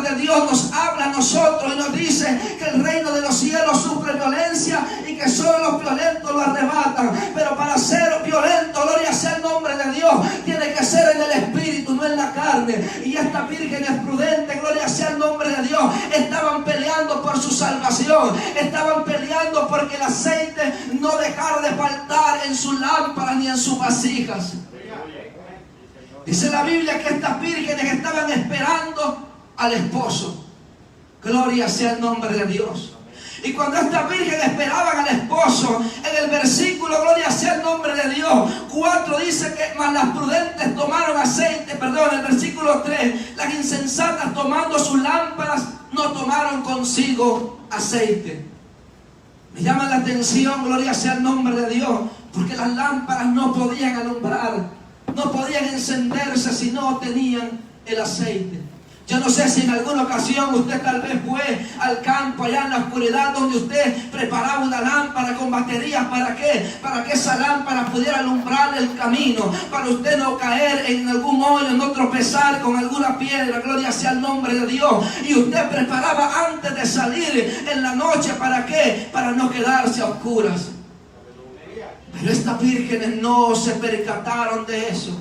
de Dios nos habla a nosotros y nos dice que el reino de los cielos sufre violencia y que solo los violentos lo arrebatan. Pero para ser violento, gloria sea el nombre de Dios, tiene que ser en el espíritu, no en la carne. Y estas vírgenes prudentes, gloria sea el nombre de Dios, estaban peleando por su salvación. Estaban peleando porque el aceite no dejara de faltar en sus lámparas ni en sus vasijas. Dice la Biblia que estas vírgenes estaban esperando al esposo. Gloria sea el nombre de Dios. Y cuando estas vírgenes esperaban al esposo, en el versículo, gloria sea el nombre de Dios, 4 dice que mas las prudentes tomaron aceite, el versículo 3, las insensatas tomando sus lámparas no tomaron consigo aceite. Me llama la atención, gloria sea el nombre de Dios, porque las lámparas no podían alumbrar, no podían encenderse si no tenían el aceite. Yo no sé si en alguna ocasión usted tal vez fue al campo allá en la oscuridad donde usted preparaba una lámpara con baterías. ¿Para qué? Para que esa lámpara pudiera alumbrar el camino, para usted no caer en algún hoyo, no tropezar con alguna piedra. Gloria sea el nombre de Dios. Y usted preparaba antes de salir en la noche. ¿Para qué? Para no quedarse a oscuras. Pero estas vírgenes no se percataron de eso.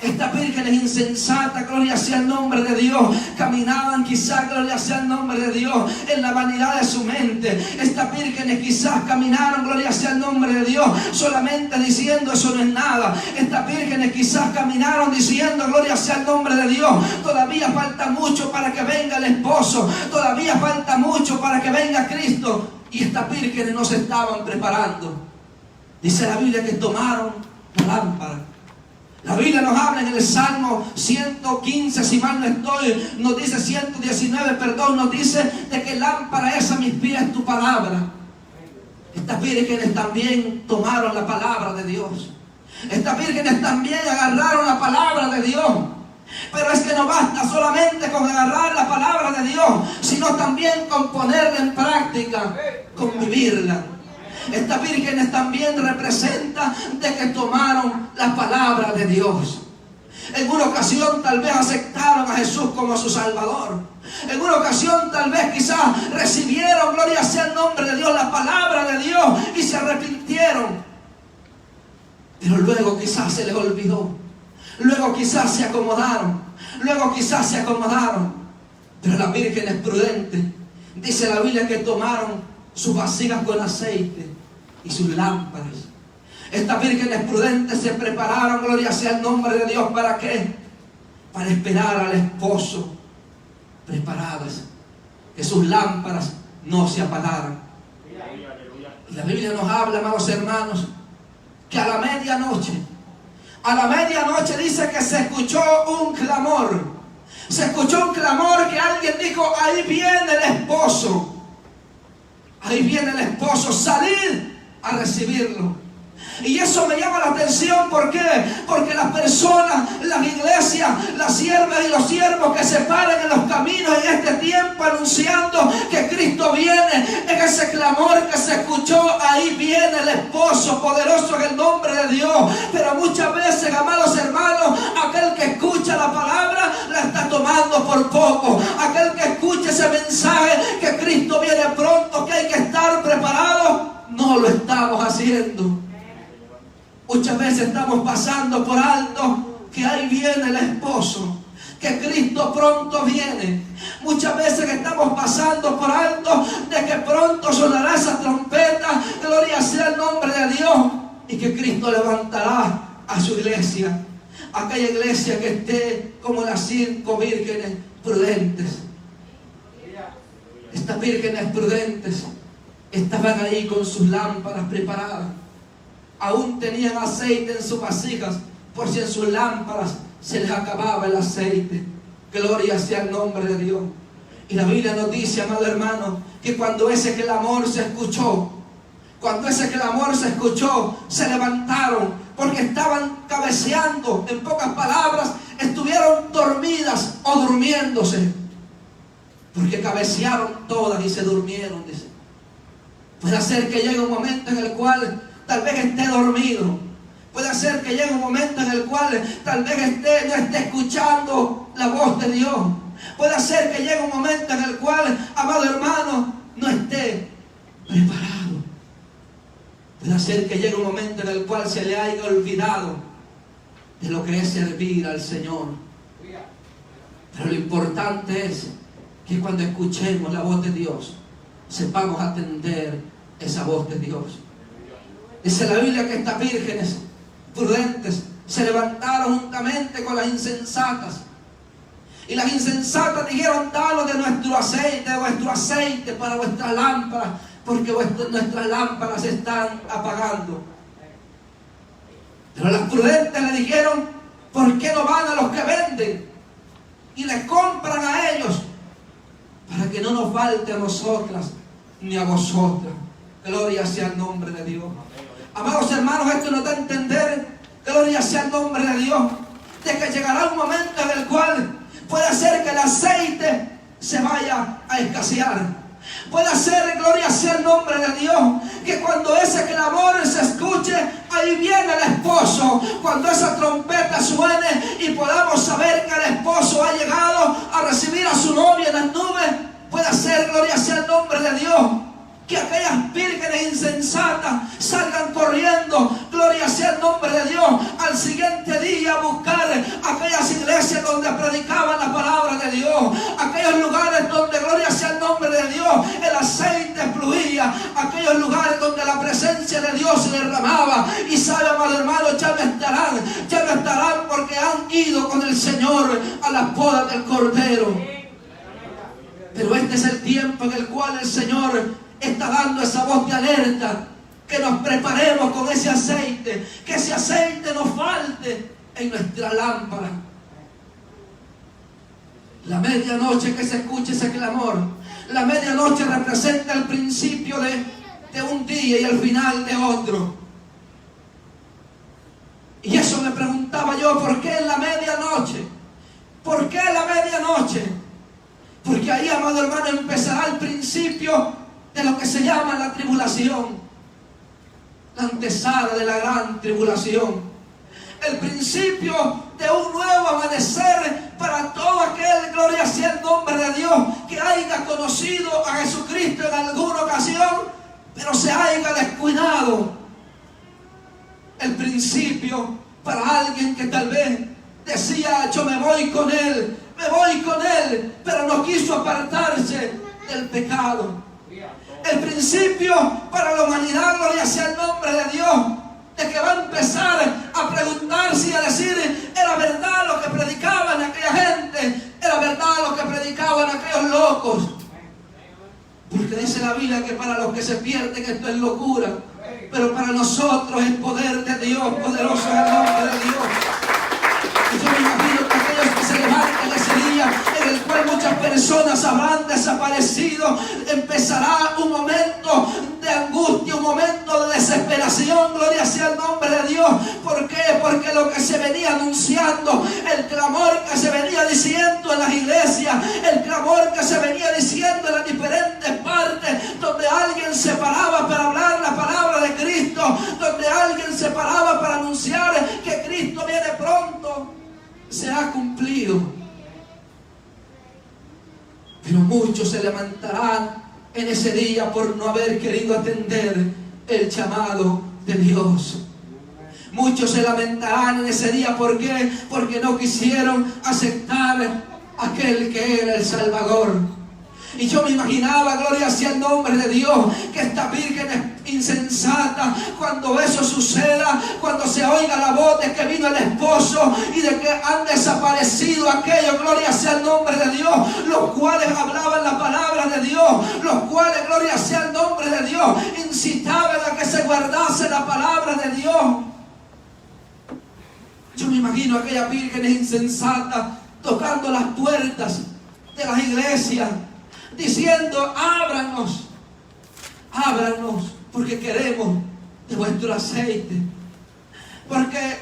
Estas vírgenes insensatas, gloria sea el nombre de Dios, caminaban quizás, gloria sea el nombre de Dios, en la vanidad de su mente. Estas vírgenes quizás caminaron, gloria sea el nombre de Dios, solamente diciendo eso no es nada. Estas vírgenes quizás caminaron diciendo, gloria sea el nombre de Dios, todavía falta mucho para que venga el esposo, todavía falta mucho para que venga Cristo. Y estas vírgenes no se estaban preparando. Dice la Biblia que tomaron la lámpara. La Biblia nos habla en el Salmo 115, si mal no estoy, nos dice 119, nos dice de que lámpara es a mis pies tu palabra. Estas vírgenes también tomaron la palabra de Dios. Estas vírgenes también agarraron la palabra de Dios. Pero es que no basta solamente con agarrar la palabra de Dios, sino también con ponerla en práctica, con vivirla. Estas vírgenes también representan de que tomaron la palabra de Dios. En una ocasión tal vez aceptaron a Jesús como su Salvador. En una ocasión tal vez quizás recibieron, gloria sea el nombre de Dios, la palabra de Dios y se arrepintieron. Pero luego quizás se les olvidó. Luego quizás se acomodaron. Pero las vírgenes prudentes, dice la Biblia que tomaron sus vasijas con aceite y sus lámparas. Estas vírgenes prudentes se prepararon, gloria sea el nombre de Dios, ¿para qué? Para esperar al esposo, preparadas, que sus lámparas no se apagaran. Y la Biblia nos habla, amados hermanos, que a la medianoche dice que se escuchó un clamor. Se escuchó un clamor que alguien dijo, ahí viene el esposo. Ahí viene el esposo, salid a recibirlo. Y eso me llama la atención, ¿por qué? Porque las personas, las iglesias, las siervas y los siervos que se paran en los caminos en este tiempo anunciando que Cristo viene, en ese clamor que se escuchó, ahí viene el esposo, poderoso en el nombre de Dios. Pero muchas veces, amados hermanos, aquel que escucha la palabra la está tomando por poco. Aquel que escucha ese mensaje que Cristo viene pronto, que hay que estar preparados, no lo estamos haciendo. Muchas veces estamos pasando por alto que ahí viene el esposo, que Cristo pronto viene. Muchas veces estamos pasando por alto de que pronto sonará esa trompeta, gloria sea el nombre de Dios, y que Cristo levantará a su iglesia, aquella iglesia que esté como las 5 vírgenes prudentes. Estas vírgenes prudentes estaban ahí con sus lámparas preparadas. Aún tenían aceite en sus vasijas, por si en sus lámparas se les acababa el aceite. Gloria sea el nombre de Dios. Y la Biblia nos dice, amado hermano, que cuando ese clamor se escuchó, se levantaron, porque estaban cabeceando. En pocas palabras, estuvieron dormidas o durmiéndose, porque cabecearon todas y se durmieron, dice. Puede ser que llegue un momento en el cual tal vez esté dormido. Puede ser que llegue un momento en el cual tal vez no esté escuchando la voz de Dios. Puede ser que llegue un momento en el cual, amado hermano, no esté preparado. Puede ser que llegue un momento en el cual se le haya olvidado de lo que es servir al Señor. Pero lo importante es que cuando escuchemos la voz de Dios, sepamos atender esa voz de Dios. Dice la Biblia que estas vírgenes prudentes se levantaron juntamente con las insensatas. Y las insensatas dijeron: danos de vuestro aceite para vuestras lámparas, porque nuestras lámparas se están apagando. Pero las prudentes le dijeron: ¿por qué no van a los que venden y les compran a ellos, para que no nos falte a nosotras ni a vosotras? Gloria sea el nombre de Dios. Amados hermanos, esto nos da a entender, gloria sea el nombre de Dios, de que llegará un momento en el cual puede ser que el aceite se vaya a escasear. Puede ser, gloria sea el nombre de Dios, que cuando ese clamor se escuche, ahí viene el esposo. Cuando esa trompeta suene y podamos saber que el esposo ha llegado a recibir a su novia en las nubes, puede ser, gloria sea el nombre de Dios, que aquellas vírgenes insensatas salgan corriendo, gloria sea el nombre de Dios, al siguiente día a buscar aquellas iglesias donde predicaban la palabra de Dios, aquellos lugares donde, gloria sea el nombre de Dios, el aceite fluía, aquellos lugares donde la presencia de Dios se derramaba. Y sabe, amado hermano, ya no estarán porque han ido con el Señor a las bodas del Cordero. Pero este es el tiempo en el cual el Señor está dando esa voz de alerta, que nos preparemos con ese aceite, que ese aceite no falte en nuestra lámpara. La medianoche que se escuche ese clamor, la medianoche representa el principio de un día y el final de otro. Y eso me preguntaba yo: ¿por qué en la medianoche? ¿Por qué en la medianoche? Porque ahí, amado hermano, empezará el principio de lo que se llama la tribulación, la antesala de la gran tribulación, el principio de un nuevo amanecer para todo aquel, gloria sea el nombre de Dios, que haya conocido a Jesucristo en alguna ocasión, pero se haya descuidado. El principio para alguien que tal vez decía: yo me voy con Él, pero no quiso apartarse del pecado. El principio para la humanidad, gloria sea el nombre de Dios, de que va a empezar a preguntarse y a decir: ¿era verdad lo que predicaban aquella gente? ¿Era verdad lo que predicaban aquellos locos? Porque dice la Biblia que para los que se pierden esto es locura, pero para nosotros es poder de Dios, poderoso es el nombre de Dios. Y yo me imagino que aquellos que se levantan ese día en el cual muchas personas habrán desaparecido, empezará un momento de angustia, un momento de desesperación, gloria sea el nombre de Dios. ¿Por qué? Porque lo que se venía anunciando, el clamor que se venía diciendo en las iglesias, el clamor que se venía diciendo en las diferentes partes, donde alguien se paraba para hablar la palabra de Cristo, donde alguien se paraba para anunciar que Cristo viene pronto, se ha cumplido. Pero muchos se levantarán en ese día por no haber querido atender el llamado de Dios. Muchos se lamentarán en ese día. ¿Por qué? Porque no quisieron aceptar aquel que era el Salvador. Y yo me imaginaba, gloria sea el nombre de Dios, que esta virgen es insensata, cuando eso suceda, cuando se oiga la voz de que vino el esposo y de que han desaparecido aquellos, gloria sea el nombre de Dios, los cuales hablaban la palabra de Dios, los cuales, gloria sea el nombre de Dios, incitaban a que se guardase la palabra de Dios. Yo me imagino a aquellas vírgenes insensatas tocando las puertas de las iglesias, diciendo: ábranos, porque queremos de vuestro aceite. Porque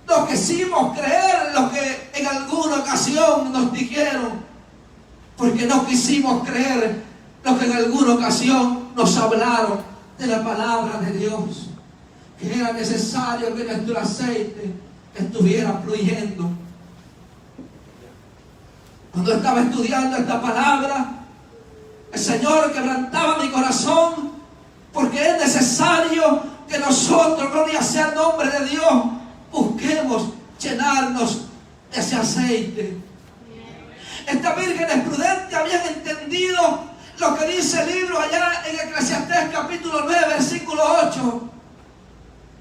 no quisimos creer lo que en alguna ocasión nos dijeron, porque no quisimos creer lo que en alguna ocasión nos hablaron de la palabra de Dios, que era necesario que nuestro aceite estuviera fluyendo. Cuando estaba estudiando esta palabra, el Señor quebrantaba mi corazón, porque es necesario que nosotros, gloria sea el nombre de Dios, busquemos llenarnos de ese aceite. Estas vírgenes prudentes habían entendido lo que dice el libro allá en Eclesiastés capítulo 9, versículo 8.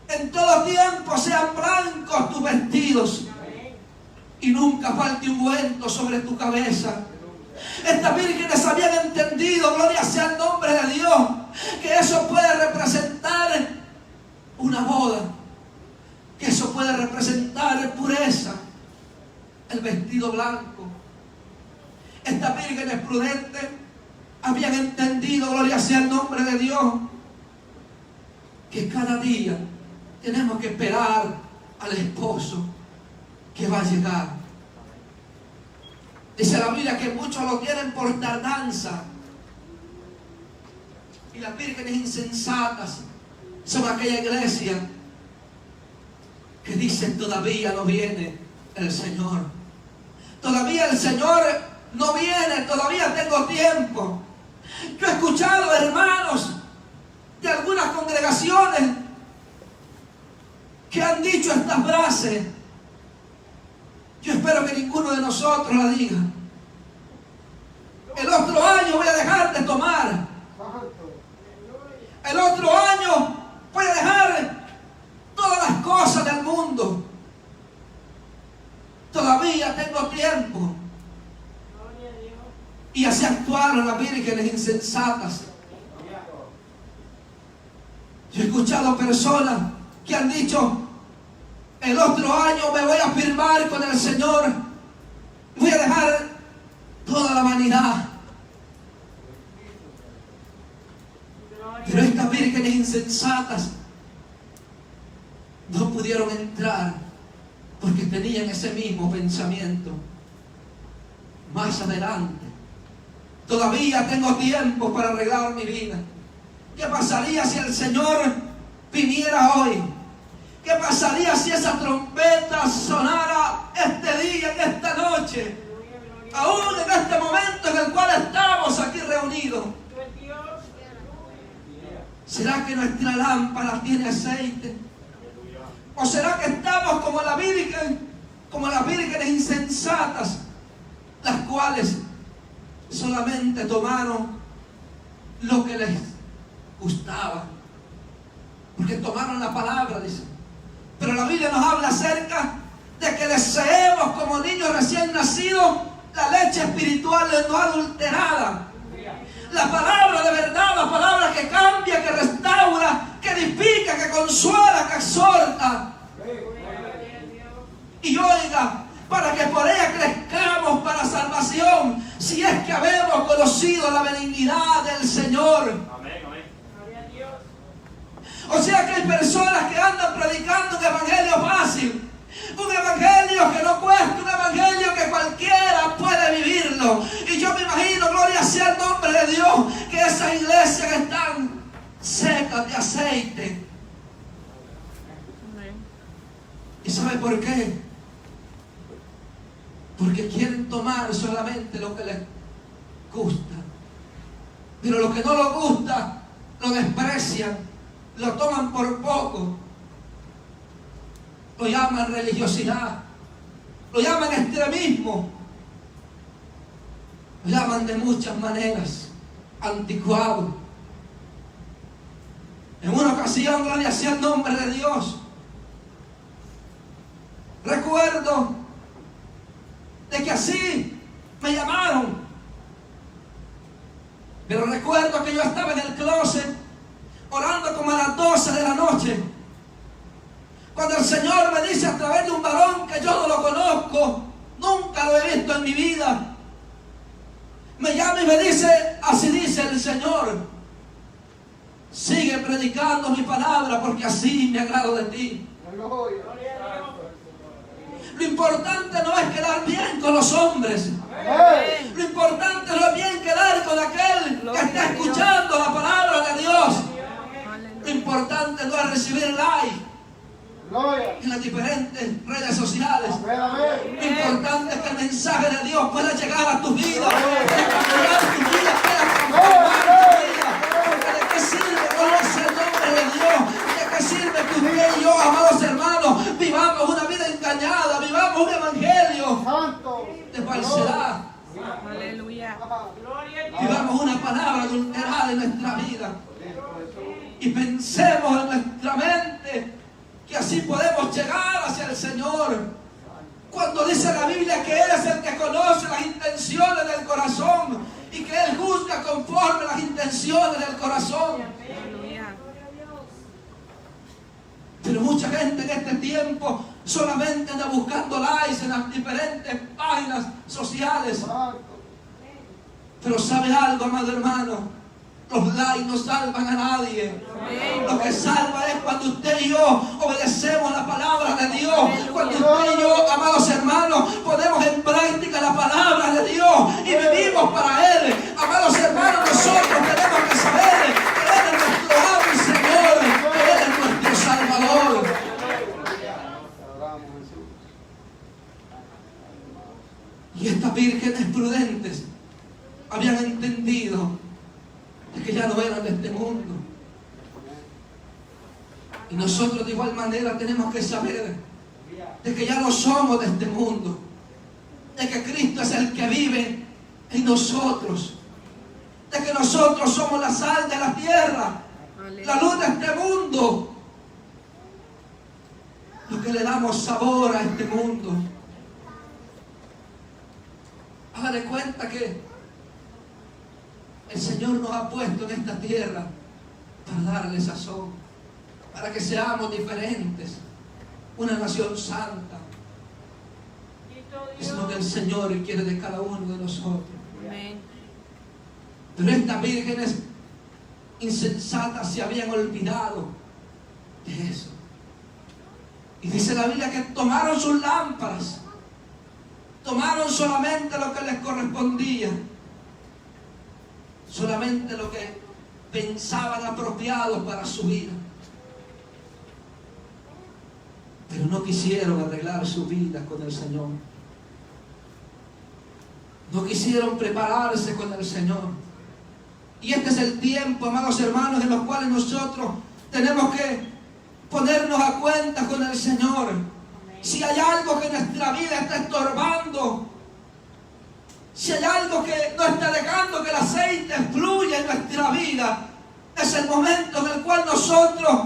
En todo tiempo sean blancos tus vestidos y nunca falte ungüento sobre tu cabeza. Estas vírgenes habían entendido, gloria sea el nombre de Dios, que eso puede representar una boda, que eso puede representar pureza, el vestido blanco. Estas vírgenes prudentes habían entendido, gloria sea el nombre de Dios, que cada día tenemos que esperar al esposo que va a llegar. Dice la Biblia que muchos lo tienen por tardanza, y las vírgenes insensatas son aquella iglesia que dicen: todavía no viene el Señor, todavía el Señor no viene, todavía tengo tiempo. Yo he escuchado hermanos de algunas congregaciones que han dicho estas frases. Yo espero que ninguno de nosotros la diga. El otro año voy a dejar de tomar. El otro año voy a dejar todas las cosas del mundo. Todavía tengo tiempo. Y así actuaron las vírgenes insensatas. Yo he escuchado personas que han dicho: el otro año me voy a firmar con el Señor, voy a dejar toda la vanidad. Pero estas vírgenes insensatas no pudieron entrar porque tenían ese mismo pensamiento. Más adelante, todavía tengo tiempo para arreglar mi vida. ¿Qué pasaría si el Señor viniera hoy? ¿Qué pasaría si esa trompeta sonara este día, en esta noche? Aún en este momento en el cual estamos aquí reunidos. ¿Será que nuestra lámpara tiene aceite? ¿O será que estamos como la Virgen, como las vírgenes insensatas, las cuales solamente tomaron lo que les gustaba? Porque tomaron la palabra, dice. Pero la Biblia nos habla acerca de que deseemos como niños recién nacidos la leche espiritual no adulterada. La palabra de verdad, la palabra que cambia, que restaura, que edifica, que consuela, que exhorta. Y oiga, para que por ella crezcamos para salvación, si es que habemos conocido la benignidad del Señor. O sea que hay personas que andan predicando un evangelio fácil, un evangelio que no cuesta, un evangelio que cualquiera puede vivirlo. Y yo me imagino, gloria sea el nombre de Dios, que esas iglesias están secas de aceite. ¿Y sabe por qué? Porque quieren tomar solamente lo que les gusta. Pero lo que no les gusta, lo desprecian, lo toman por poco. Lo llaman religiosidad, lo llaman extremismo, lo llaman de muchas maneras, anticuado. En una ocasión, gloria sea el nombre de Dios, recuerdo de que así me llamaron, pero recuerdo que yo estaba en el closet orando como a las 12 de la noche, cuando el Señor me dice a través de un varón que yo no lo conozco, nunca lo he visto en mi vida, me llama y me dice: así dice el Señor, sigue predicando mi palabra porque así me agrado de ti. Lo importante no es quedar bien con los hombres. Lo importante no es bien quedar con aquel que está escuchando la palabra de Dios. Lo importante no es recibir like en las diferentes redes sociales. Lo importante es que el mensaje de Dios pueda llegar Vivamos una palabra adulterada en nuestra vida. Y pensemos en nuestra mente que así podemos llegar hacia el Señor. Cuando dice la Biblia que Él es el que conoce las intenciones del corazón y que Él juzga conforme las intenciones del corazón. Pero mucha gente en este tiempo solamente anda buscando likes en las diferentes páginas sociales. Pero ¿sabe algo, amado hermano? Los likes no salvan a nadie. Lo que salva es cuando usted y yo obedecemos la palabra de Dios. Cuando usted y yo, amados hermanos, ponemos en práctica la palabra de Dios y vivimos para Él. Amados hermanos, nosotros tenemos que saber que Él es nuestro amo y Señor, que Él es nuestro Salvador. Y estas vírgenes prudentes habían entendido de que ya no eran de este mundo. Y nosotros de igual manera tenemos que saber de que ya no somos de este mundo, de que Cristo es el que vive en nosotros, de que nosotros somos la sal de la tierra, la luz de este mundo, lo que le damos sabor a este mundo. Hágale cuenta que el Señor nos ha puesto en esta tierra para darle sazón, para que seamos diferentes, una nación santa. Es lo que el Señor quiere de cada uno de nosotros. Pero estas vírgenes insensatas se habían olvidado de eso. Y dice la Biblia que tomaron sus lámparas, tomaron solamente lo que les correspondía, solamente lo que pensaban apropiado para su vida. Pero no quisieron arreglar su vida con el Señor. No quisieron prepararse con el Señor. Y este es el tiempo, amados hermanos, en los cuales nosotros tenemos que ponernos a cuenta con el Señor. Si hay algo que en nuestra vida está estorbando, si hay algo que no está dejando que el aceite fluya en nuestra vida, es el momento en el cual nosotros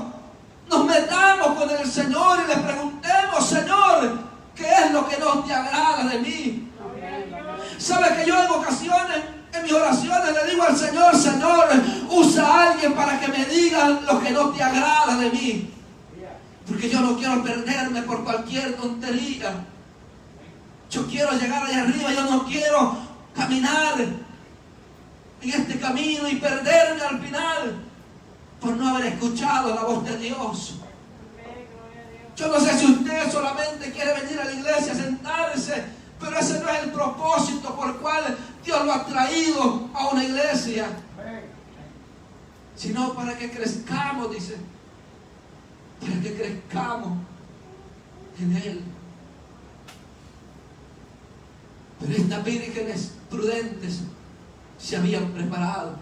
nos metamos con el Señor y le preguntemos: Señor, ¿qué es lo que no te agrada de mí? ¿Sabe que yo en ocasiones, en mis oraciones, le digo al Señor: Señor, usa a alguien para que me diga lo que no te agrada de mí? Porque yo no quiero perderme por cualquier tontería. Yo quiero llegar allá arriba, yo no quiero caminar en este camino y perderme al final por no haber escuchado la voz de Dios. Yo no sé si usted solamente quiere venir a la iglesia a sentarse, pero ese no es el propósito por el cual Dios lo ha traído a una iglesia, sino para que crezcamos, dice, para que crezcamos en Él. Pero estas vírgenes prudentes se habían preparado.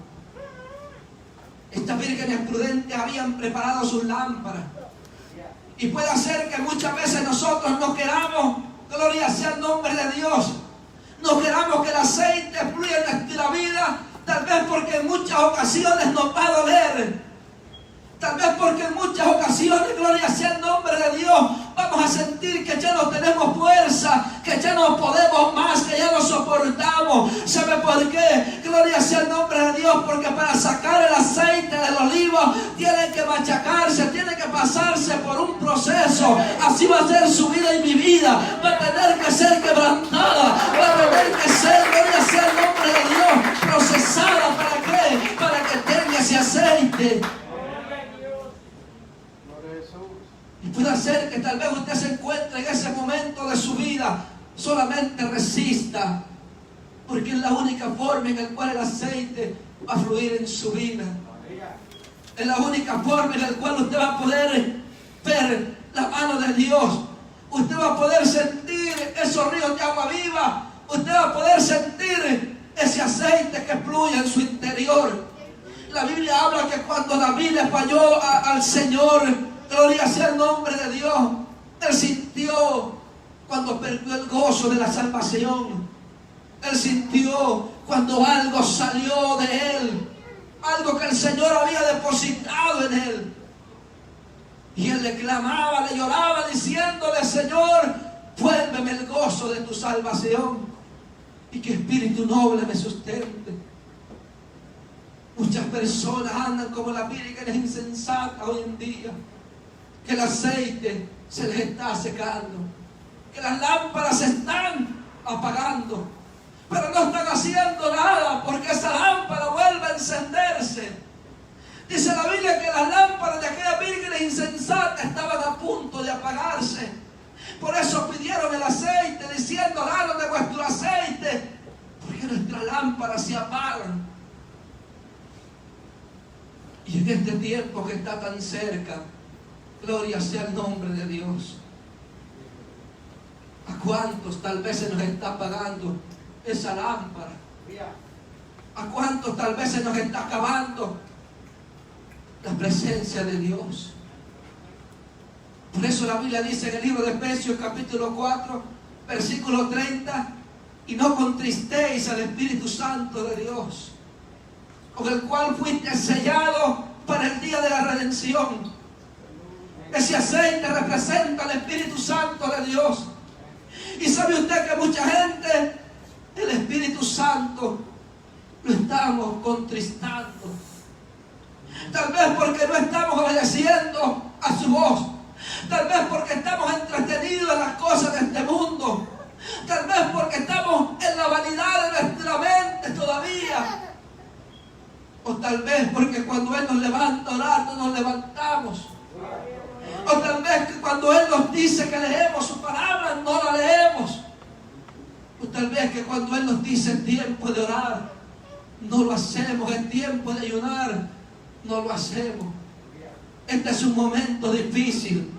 Estas vírgenes prudentes habían preparado sus lámparas. Y puede ser que muchas veces nosotros no queramos, gloria sea el nombre de Dios, no queramos que el aceite fluya en nuestra vida, tal vez porque en muchas ocasiones nos va a doler. Tal vez porque en muchas ocasiones, gloria sea el nombre de Dios, vamos a sentir que ya no tenemos fuerza, que ya no podemos más, que ya no soportamos. ¿Sabe por qué? Gloria sea el nombre de Dios, porque para sacar el aceite del olivo tiene que machacarse, tiene que pasarse por un proceso. Así va a ser su vida y mi vida. Va a tener que ser quebrantada, va a tener que ser, gloria sea el nombre de Dios, procesada. ¿Para qué? Para que tenga ese aceite. Y puede ser que tal vez usted se encuentre en ese momento de su vida, solamente resista, porque es la única forma en la cual el aceite va a fluir en su vida. Es la única forma en la cual usted va a poder ver la mano de Dios. Usted va a poder sentir esos ríos de agua viva. Usted va a poder sentir ese aceite que fluye en su interior. La Biblia habla que cuando David le falló al Señor, gloria sea el nombre de Dios, él sintió cuando perdió el gozo de la salvación. Él sintió cuando algo salió de él, algo que el Señor había depositado en él. Y él le clamaba, le lloraba, diciéndole: Señor, vuélveme el gozo de tu salvación y que espíritu noble me sustente. Muchas personas andan como las vírgenes insensatas hoy en día, que el aceite se les está secando, que las lámparas se están apagando, pero no están haciendo nada porque esa lámpara vuelve a encenderse. Dice la Biblia que las lámparas de aquellas vírgenes insensatas estaban a punto de apagarse. Por eso pidieron el aceite, diciendo: danos de vuestro aceite, porque nuestras lámparas se apagan. Y en este tiempo que está tan cerca, gloria sea el nombre de Dios. ¿A cuántos tal vez se nos está apagando esa lámpara? ¿A cuántos tal vez se nos está acabando la presencia de Dios? Por eso la Biblia dice en el libro de Efesios capítulo 4, versículo 30: y no contristéis al Espíritu Santo de Dios, con el cual fuiste sellado para el día de la redención. Ese aceite representa al Espíritu Santo de Dios. Y sabe usted que mucha gente, el Espíritu Santo lo estamos contristando. Tal vez porque no estamos obedeciendo a su voz. Tal vez porque estamos entretenidos en las cosas de este mundo. Tal vez porque estamos en la vanidad de nuestra mente todavía. O tal vez porque cuando Él nos levanta a orar, no nos levantamos. O tal vez que cuando Él nos dice que leemos su palabra, no la leemos. O tal vez que cuando Él nos dice es tiempo de orar, no lo hacemos. Es tiempo de ayunar, no lo hacemos. Este es un momento difícil.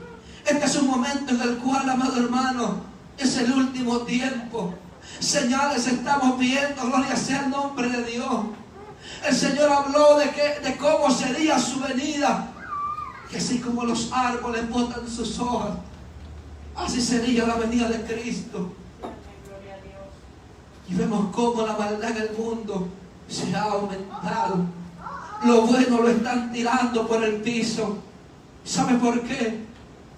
Este es un momento en el cual, amado hermano, es el último tiempo. Señales estamos viendo, gloria sea el nombre de Dios. El Señor habló de cómo sería su venida. Que así como los árboles botan sus hojas, así sería la venida de Cristo. Y vemos cómo la maldad en el mundo se ha aumentado. Lo bueno lo están tirando por el piso. ¿Sabe por qué?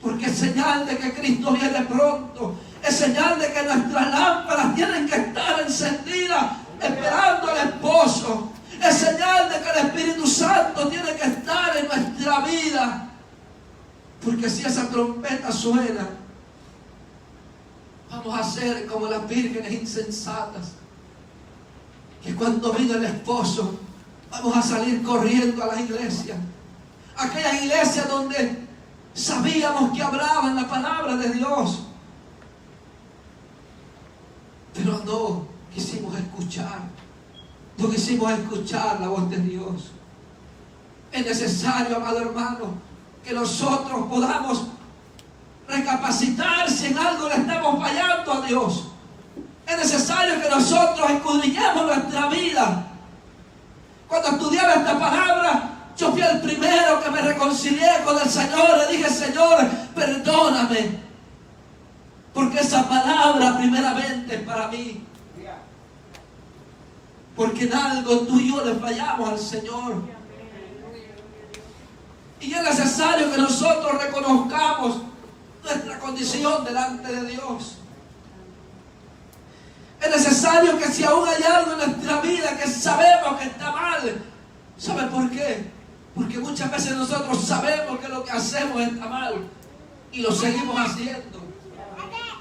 Porque es señal de que Cristo viene pronto. Es señal de que nuestras lámparas tienen que estar encendidas esperando al esposo. Es señal de que el Espíritu Santo tiene que estar en nuestra vida. Porque si esa trompeta suena, vamos a ser como las vírgenes insensatas, que cuando venga el esposo, vamos a salir corriendo a la iglesia. Aquella iglesia donde sabíamos que hablaban la palabra de Dios, pero no quisimos escuchar. No quisimos escuchar la voz de Dios. Es necesario, amado hermano, que nosotros podamos recapacitar si en algo le estamos fallando a Dios. Es necesario que nosotros escudriñemos nuestra vida. Cuando estudiaba esta palabra, yo fui el primero que me reconcilié con el Señor. Le dije: Señor, perdóname, porque esa palabra primeramente es para mí. Porque en algo tú y yo le fallamos al Señor. Y es necesario que nosotros reconozcamos nuestra condición delante de Dios. Es necesario que si aún hay algo en nuestra vida que sabemos que está mal, ¿sabe por qué? Porque muchas veces nosotros sabemos que lo que hacemos está mal y lo seguimos haciendo.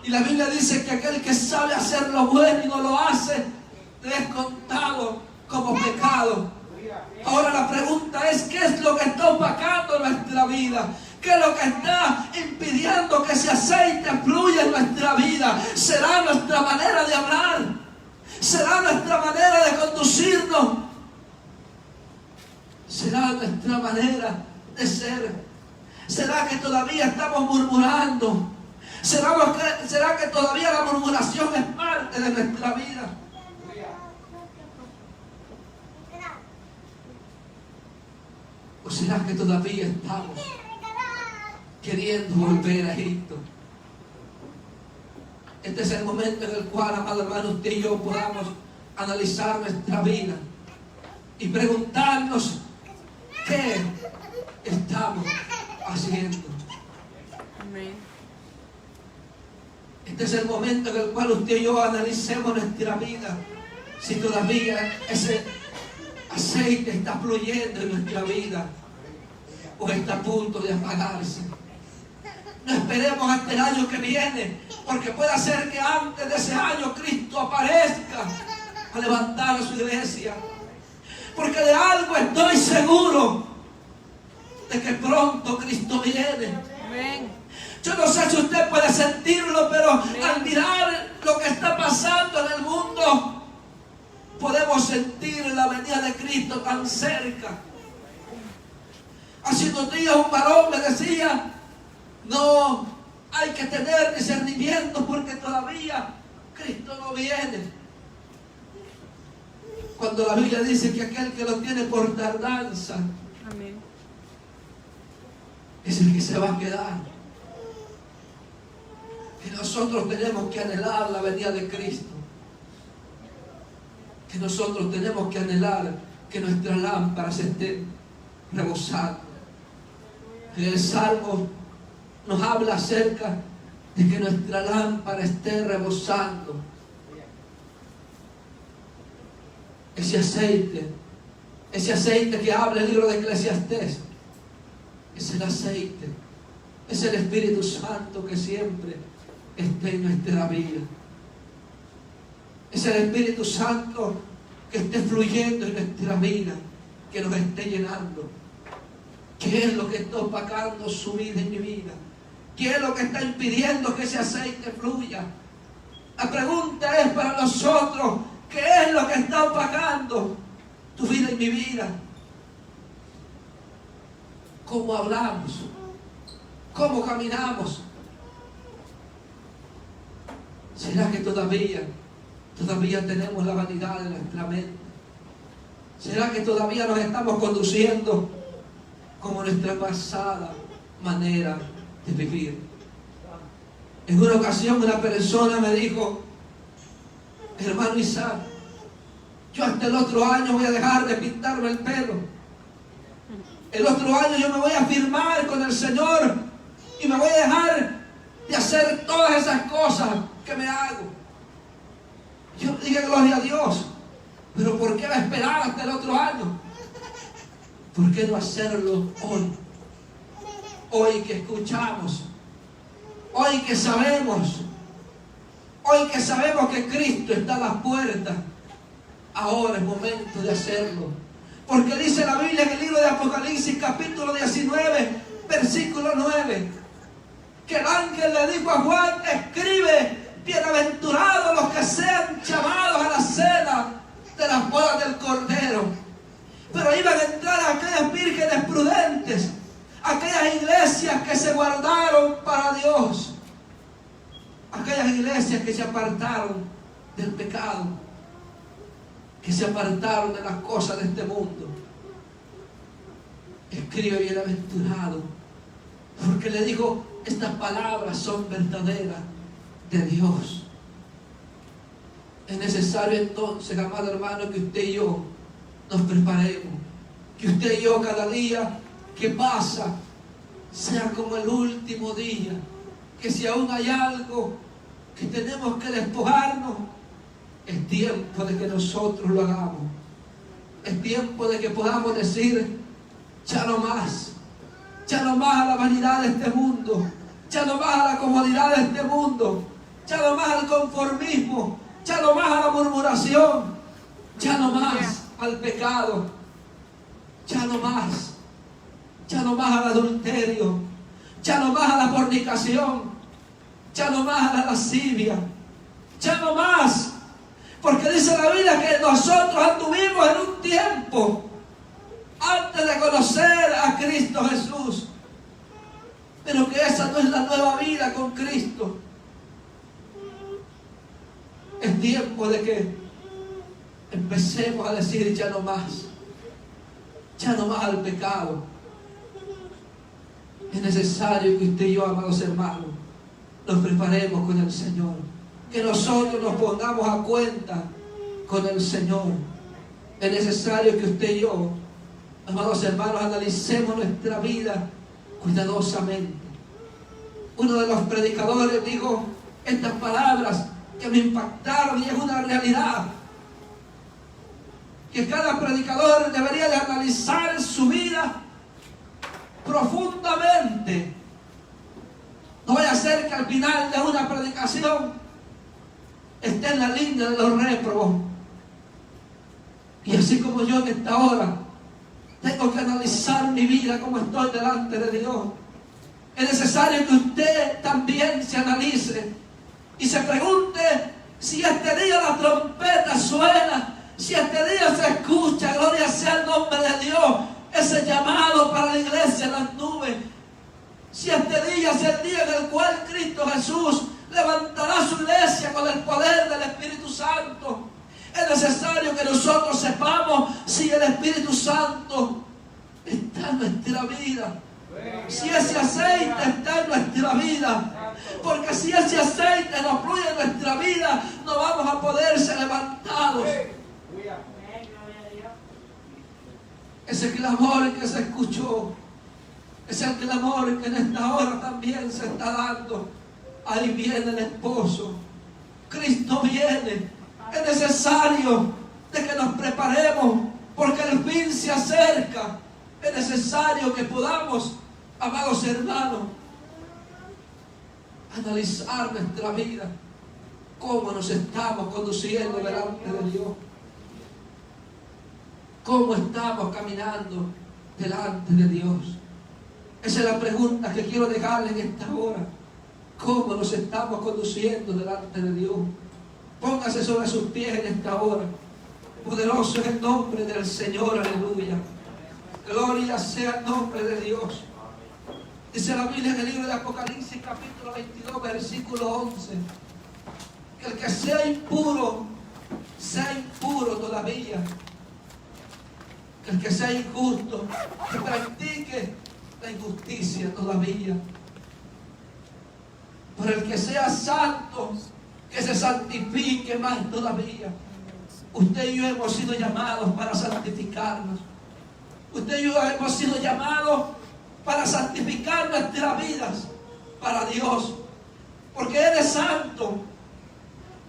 Y la Biblia dice que aquel que sabe hacer lo bueno y no lo hace, le es contado como pecado. Ahora la pregunta es: ¿qué es lo que está opacando nuestra vida? ¿Qué es lo que está impidiendo que ese aceite fluya en nuestra vida? ¿Será nuestra manera de hablar? ¿Será nuestra manera de conducirnos? ¿Será nuestra manera de ser? ¿Será que todavía estamos murmurando? ¿Será que todavía la murmuración es parte de nuestra vida? ¿O será que todavía estamos queriendo volver a Egipto? Este es el momento en el cual, amado hermano, usted y yo podamos analizar nuestra vida y preguntarnos qué estamos haciendo. Amén. Este es el momento en el cual usted y yo analicemos nuestra vida. Si todavía ese aceite está fluyendo en nuestra vida o está a punto de apagarse. No esperemos hasta el año que viene, porque puede ser que antes de ese año Cristo aparezca a levantar a su iglesia. Porque de algo estoy seguro, de que pronto Cristo viene. Amén. Yo no sé si usted puede sentirlo, pero al mirar lo que está pasando en el mundo, podemos sentir la venida de Cristo tan cerca. Hace unos días un varón me decía: no hay que tener discernimiento porque todavía Cristo no viene. Cuando la Biblia dice que aquel que lo tiene por tardanza, Amén, es el que se va a quedar. Que nosotros tenemos que anhelar la venida de Cristo. Que nosotros tenemos que anhelar que nuestras lámparas estén rebosando. El Salmo nos habla acerca de que nuestra lámpara esté rebosando. Ese aceite que habla el libro de Eclesiastés, es el aceite, es el Espíritu Santo que siempre está en nuestra vida. Es el Espíritu Santo que esté fluyendo en nuestra vida, que nos esté llenando. ¿Qué es lo que está opacando su vida y mi vida? ¿Qué es lo que está impidiendo que ese aceite fluya? La pregunta es para nosotros: ¿qué es lo que está opacando tu vida y mi vida? ¿Cómo hablamos? ¿Cómo caminamos? ¿Será que todavía tenemos la vanidad en nuestra mente? ¿Será que todavía nos estamos conduciendo como nuestra pasada manera de vivir? En una ocasión una persona me dijo: hermano Isaac, yo hasta el otro año voy a dejar de pintarme el pelo. El otro año yo me voy a firmar con el Señor y me voy a dejar de hacer todas esas cosas que me hago. Yo dije: gloria a Dios, pero ¿por qué va a esperar hasta el otro año? ¿Por qué no hacerlo hoy? Hoy que escuchamos, hoy que sabemos que Cristo está a las puertas. Ahora es momento de hacerlo. Porque dice la Biblia en el libro de Apocalipsis capítulo 19, versículo 9, que el ángel le dijo a Juan: escribe, bienaventurados los que sean llamados a la cena de las bodas del Cordero. Pero iban a entrar aquellas vírgenes prudentes, aquellas iglesias que se guardaron para Dios, aquellas iglesias que se apartaron del pecado, que se apartaron de las cosas de este mundo. Escribe bienaventurado, porque le digo: estas palabras son verdaderas de Dios. Es necesario entonces, amado hermano, que usted y yo nos preparemos, que usted y yo cada día que pasa sea como el último día, que si aún hay algo que tenemos que despojarnos, es tiempo de que nosotros lo hagamos. Es tiempo de que podamos decir: ya no más a la vanidad de este mundo, ya no más a la comodidad de este mundo, ya no más al conformismo, ya no más a la murmuración, ya no más al pecado, ya no más al adulterio, ya no más a la fornicación, ya no más a la lascivia, ya no más. Porque dice la Biblia que nosotros anduvimos en un tiempo antes de conocer a Cristo Jesús, pero que esa no es la nueva vida con Cristo. Es tiempo de que empecemos a decir: ya no más al pecado. Es necesario que usted y yo, amados hermanos, nos preparemos con el Señor. que nosotros nos pongamos a cuenta con el Señor. Es necesario que usted y yo, amados hermanos, analicemos nuestra vida cuidadosamente. Uno de los predicadores dijo estas palabras que me impactaron y es una realidad. Que cada predicador debería de analizar su vida profundamente. No vaya a ser que al final de una predicación esté en la línea de los réprobos. Y así como yo en esta hora tengo que analizar mi vida como estoy delante de Dios, es necesario que usted también se analice y se pregunte si este día la trompeta suena, si este día se escucha, gloria sea el nombre de Dios, ese llamado para la iglesia en las nubes. Si este día es el día en el cual Cristo Jesús levantará su iglesia con el poder del Espíritu Santo. Es necesario que nosotros sepamos si el Espíritu Santo está en nuestra vida. Si ese aceite está en nuestra vida. Porque si ese aceite no fluye en nuestra vida, no vamos a poder ser levantados. Ese clamor que se escuchó es el clamor que en esta hora también se está dando. Ahí viene el esposo. Cristo viene. Es necesario de que nos preparemos porque el fin se acerca. Es necesario que podamos, amados hermanos, analizar nuestra vida, cómo nos estamos conduciendo delante de Dios, cómo estamos caminando delante de Dios. Esa es la pregunta que quiero dejarle en esta hora. ¿Cómo nos estamos conduciendo delante de Dios? Póngase sobre sus pies en esta hora. Poderoso es el nombre del Señor, aleluya. Gloria sea el nombre de Dios. Dice la Biblia en el libro de Apocalipsis, capítulo 22, versículo 11. Que el que sea impuro todavía. Que el que sea injusto, que practique la injusticia todavía. Pero el que sea santo, que se santifique más todavía. Usted y yo hemos sido llamados para santificarnos. Usted y yo hemos sido llamados para santificar nuestras vidas para Dios. Porque Él es santo.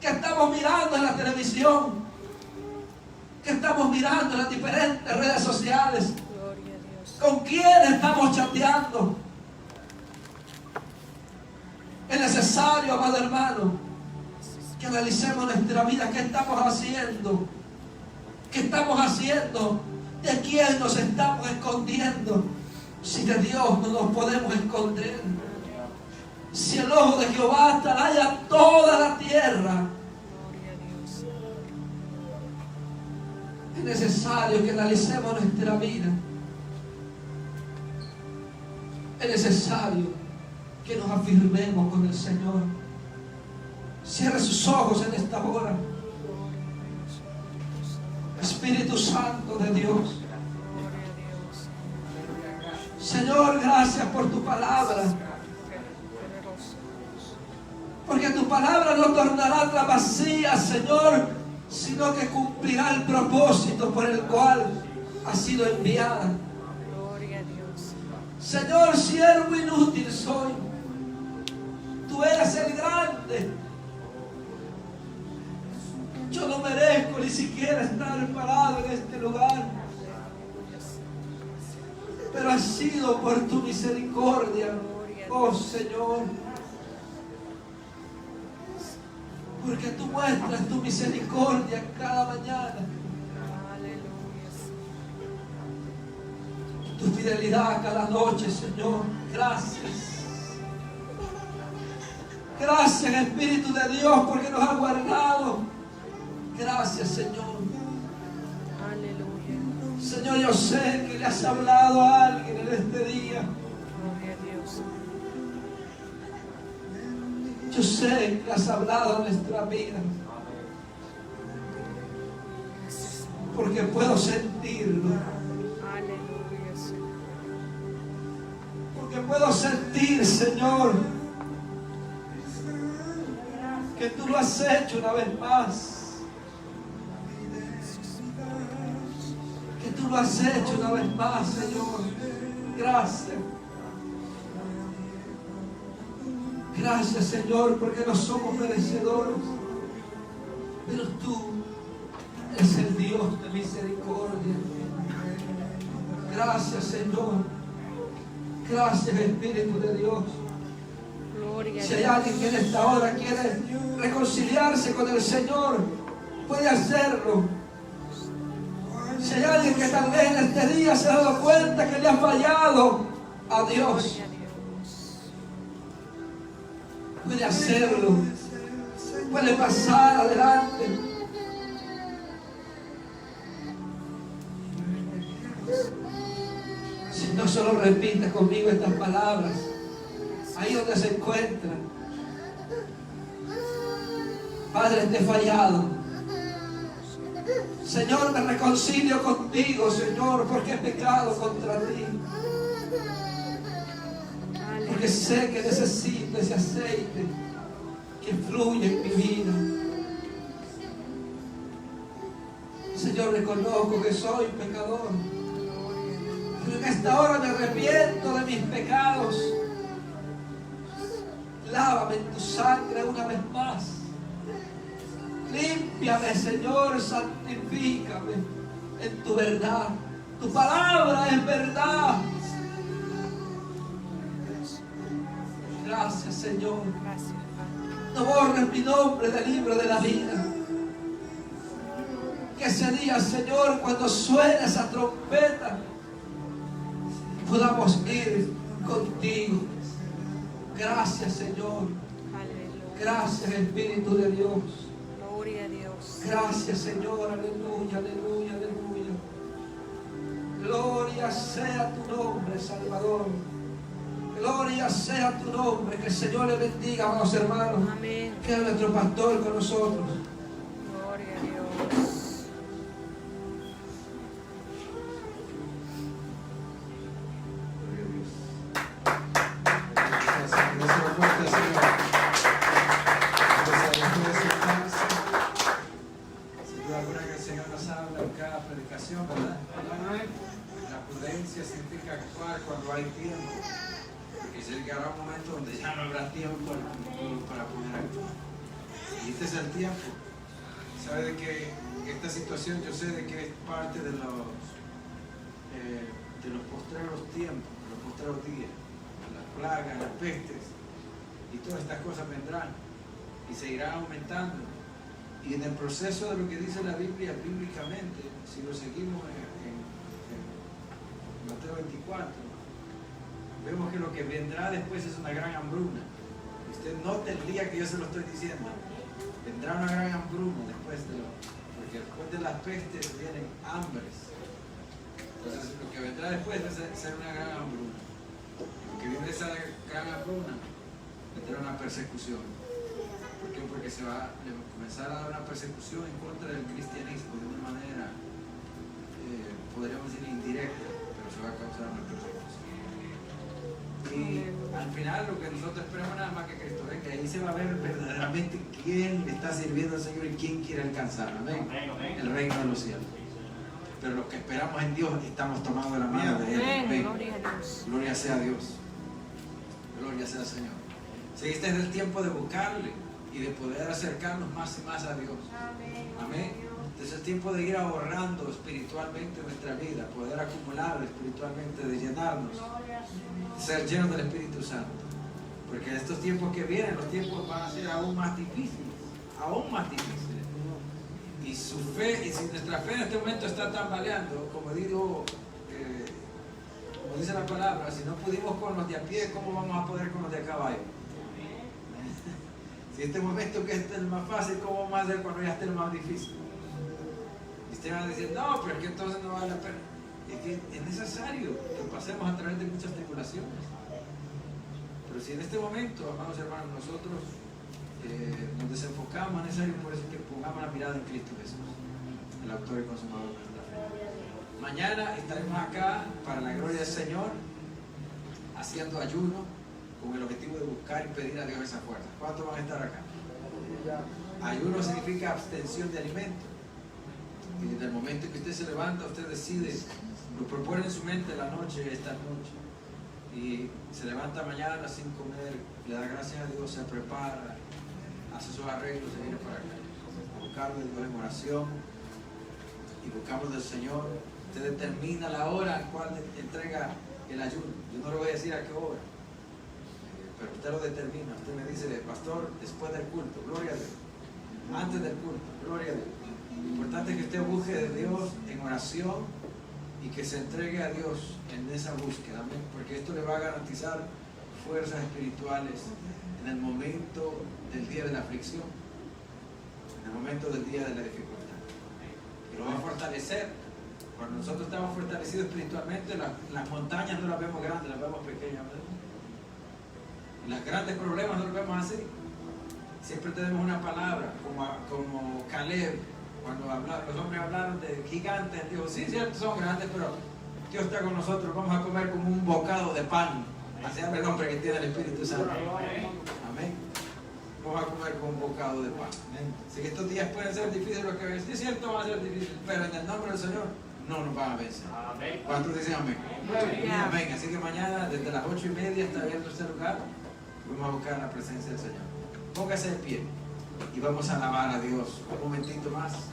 Que estamos mirando en la televisión, que estamos mirando en las diferentes redes sociales, con quién estamos chateando. Es necesario, amado hermano, que analicemos nuestra vida. ¿Qué estamos haciendo? ¿Qué estamos haciendo? ¿De quién nos estamos escondiendo? Si de Dios no nos podemos esconder. Si el ojo de Jehová atalaya toda la tierra. Es necesario que analicemos nuestra vida. Es necesario que nos afirmemos con el Señor. Cierre sus ojos en esta hora. Espíritu Santo de Dios. Señor, gracias por tu palabra. Porque tu palabra no tornará atrás vacía, Señor, sino que cumplirá el propósito por el cual ha sido enviada. Señor, siervo inútil soy. Tú eres el grande. Yo no merezco ni siquiera estar parado en este lugar. Pero ha sido por tu misericordia, oh Señor. Porque tú muestras tu misericordia cada mañana. Tu fidelidad cada noche, Señor. Gracias. Gracias, Espíritu de Dios, porque nos ha guardado. Gracias, Señor. Señor, yo sé que le has hablado a alguien en este día. Yo sé que le has hablado a nuestra vida. Porque puedo sentirlo. Porque puedo sentir, Señor, que tú lo has hecho una vez más. Que tú lo has hecho una vez más, Señor. Gracias. Gracias, Señor, porque no somos merecedores, pero tú eres el Dios de misericordia. Gracias, Señor. Gracias, Espíritu de Dios. Si hay alguien que en esta hora quiere reconciliarse con el Señor, puede hacerlo. Si hay alguien que tal vez en este día se ha dado cuenta que le ha fallado a Dios, puede hacerlo. Puede pasar adelante. Si no, solo repite conmigo estas palabras ahí donde se encuentra. Padre, te he fallado. Señor, me reconcilio contigo, Señor, porque he pecado contra ti. Porque sé que necesito ese aceite que fluye en mi vida. Señor, reconozco que soy pecador, pero en esta hora me arrepiento de mis pecados. Lávame en tu sangre una vez más. Límpiame, Señor, santifícame en tu verdad. Tu palabra es verdad. Gracias, Señor. No borres mi nombre del libro de la vida. Que ese día, Señor, cuando suene esa trompeta, podamos ir contigo. Gracias, Señor. Gracias, Espíritu de Dios. Gloria a Dios. Gracias, Señor. Aleluya, aleluya, aleluya. Gloria sea tu nombre, Salvador. Gloria sea tu nombre. Que el Señor le bendiga, amados hermanos. Amén. Que nuestro pastor con nosotros. Gloria a Dios. ¿Verdad? La prudencia significa actuar cuando hay tiempo, porque llegará un momento donde ya no habrá tiempo para poder actuar. Y este es el tiempo. Sabe de que esta situación, yo sé de que es parte de los postreros tiempos, de los postreros días, las plagas, las pestes, y todas estas cosas vendrán y seguirán aumentando. Y en el proceso de lo que dice la Biblia, bíblicamente, si lo seguimos en Mateo 24, vemos que lo que vendrá después es una gran hambruna. Usted note el día que yo se lo estoy diciendo. Vendrá una gran hambruna porque después de las pestes vienen hambres. Entonces lo que vendrá después va a ser una gran hambruna. Lo que viene de esa gran hambruna vendrá una persecución. ¿Por qué? Porque se va a comenzar a dar una persecución en contra del cristianismo de una manera, podríamos decir, indirecta, pero se va a causar una persecución. Y al final lo que nosotros esperamos nada más que Cristo venga, ahí se va a ver verdaderamente quién le está sirviendo al Señor y quién quiere alcanzar, amén, el reino de los cielos. Pero los que esperamos en Dios estamos tomando la mano de Él. Amén. Gloria a Dios. Gloria sea a Dios. Gloria sea al Señor. Sí, este es el tiempo de buscarle y de poder acercarnos más y más a Dios. Amén. Este es el tiempo de ir ahorrando espiritualmente nuestra vida, poder acumular espiritualmente, de llenarnos, de ser llenos del Espíritu Santo. Porque en estos tiempos que vienen, los tiempos van a ser aún más difíciles, aún más difíciles. Y su fe, y si nuestra fe en este momento está tambaleando, como digo, como dice la palabra, si no pudimos con los de a pie, ¿cómo vamos a poder con los de a caballo? Si este momento que este es el más fácil, ¿cómo vamos a hacer cuando ya esté el más difícil? Y ustedes van a decir, no, pero es que entonces no vale la pena. Es que es necesario que pasemos a través de muchas tribulaciones. Pero si en este momento, amados hermanos, nosotros nos desenfocamos, es necesario por eso que pongamos la mirada en Cristo Jesús, el autor y consumador de nuestra fe. Mañana estaremos acá para la gloria del Señor, haciendo ayuno, con el objetivo de buscar y pedir a Dios esa fuerza. ¿Cuántos van a estar acá? Ayuno significa abstención de alimento. Y desde el momento que usted se levanta, usted decide, lo propone en su mente la noche, esta noche. Y se levanta mañana sin comer, le da gracias a Dios, se prepara, hace sus arreglos, se viene para acá. Buscarlo de Dios en oración y buscamos del Señor. Usted determina la hora en cual entrega el ayuno. Yo no le voy a decir a qué hora, pero usted lo determina. Usted me dice, pastor, después del culto, gloria a Dios. Antes del culto, gloria a Dios. Lo importante es que usted busque de Dios en oración y que se entregue a Dios en esa búsqueda, amén, porque esto le va a garantizar fuerzas espirituales en el momento del día de la aflicción, en el momento del día de la dificultad, y lo va a fortalecer. Cuando nosotros estamos fortalecidos espiritualmente, las montañas no las vemos grandes, las vemos pequeñas, ¿verdad? Y los grandes problemas no los vemos así. Siempre tenemos una palabra, como Caleb. Cuando los hombres hablaron de gigantes, dijo, sí, cierto, son grandes, pero Dios está con nosotros, vamos a comer como un bocado de pan. Así habla el hombre que tiene el Espíritu Santo. Amén. Vamos a comer con un bocado de pan. Amén. Así que estos días pueden ser difíciles, lo que sí, es cierto, van a ser difíciles, pero en el nombre del Señor no nos van a vencer. ¿Cuántos dicen amén? Amén. Así que mañana, desde las 8:30 está abierto este lugar. Vamos a buscar la presencia del Señor. Póngase de pie y vamos a alabar a Dios un momentito más.